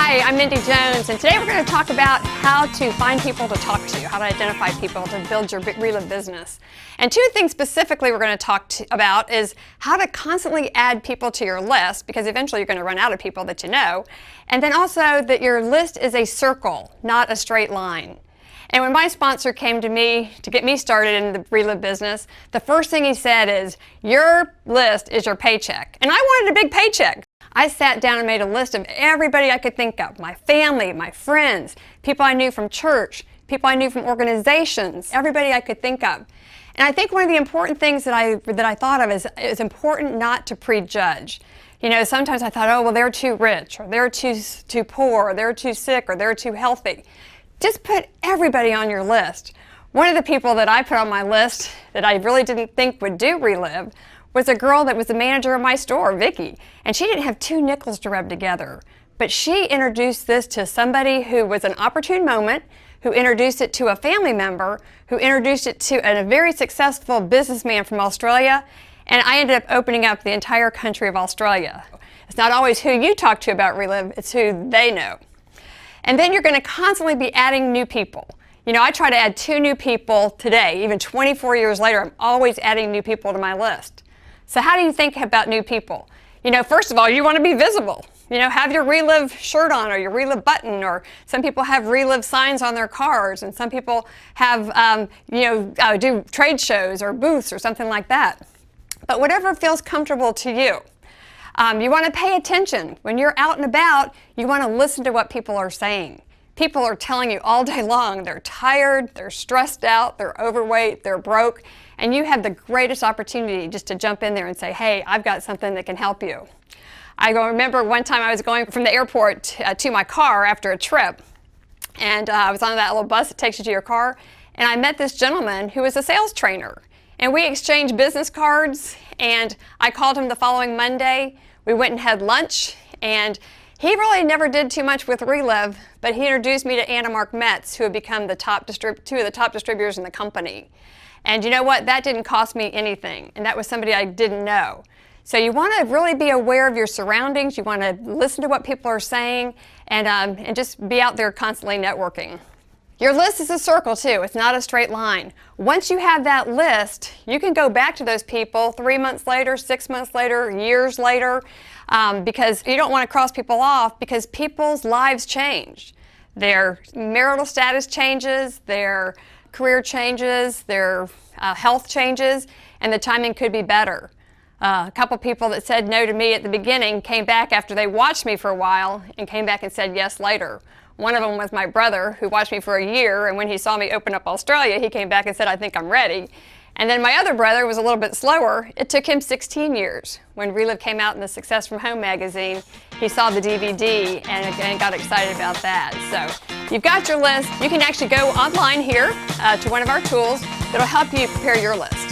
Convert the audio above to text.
Hi, I'm Mindy Jones, and today we're going to talk about how to find people to talk to, how to identify people to build your Reliv business. And two things specifically we're going to talk about is how to constantly add people to your list, because eventually you're going to run out of people that you know, and then also that your list is a circle, not a straight line. And when my sponsor came to me to get me started in the Reliv business, the first thing he said is, your list is your paycheck. And I wanted a big paycheck. I sat down and made a list of everybody I could think of, my family, my friends, people I knew from church, people I knew from organizations, everybody I could think of. And I think one of the important things that I thought of is it's important not to prejudge. You know, sometimes I thought, oh, well, they're too rich, or they're too poor, or they're too sick, or they're too healthy. Just put everybody on your list. One of the people that I put on my list that I really didn't think would do Reliv was a girl that was the manager of my store, Vicki, and she didn't have two nickels to rub together. But she introduced this to somebody who was an opportune moment, who introduced it to a family member, who introduced it to a very successful businessman from Australia, and I ended up opening up the entire country of Australia. It's not always who you talk to about Reliv, it's who they know. And then you're going to constantly be adding new people. You know, I try to add 2 new people today, even 24 years later, I'm always adding new people to my list. So how do you think about new people? You know, first of all, you want to be visible. You know, have your Reliv shirt on or your Reliv button, or some people have Reliv signs on their cars, and some people have, do trade shows or booths or something like that. But whatever feels comfortable to you. You want to pay attention. When you're out and about, you want to listen to what people are saying. People are telling you all day long they're tired, they're stressed out, they're overweight, they're broke, and you have the greatest opportunity just to jump in there and say, hey, I've got something that can help you. I remember one time I was going from the airport to my car after a trip, and I was on that little bus that takes you to your car, and I met this gentleman who was a sales trainer. And we exchanged business cards, and I called him the following Monday. We went and had lunch, and he really never did too much with Reliv, but he introduced me to Anna Mark Metz, who had become the two of the top distributors in the company. And you know what? That didn't cost me anything, and that was somebody I didn't know. So you want to really be aware of your surroundings. You want to listen to what people are saying, and just be out there constantly networking. Your list is a circle too, it's not a straight line. Once you have that list, you can go back to those people 3 months later, 6 months later, years later, because you don't want to cross people off, because people's lives change. Their marital status changes, their career changes, their health changes, and the timing could be better. A couple people that said no to me at the beginning came back after they watched me for a while and came back and said yes later. One of them was my brother, who watched me for a year, and when he saw me open up Australia, he came back and said, I think I'm ready. And then my other brother was a little bit slower. It took him 16 years. When Reliv came out in the Success from Home magazine, he saw the DVD and got excited about that. So you've got your list. You can actually go online here to one of our tools that'll help you prepare your list.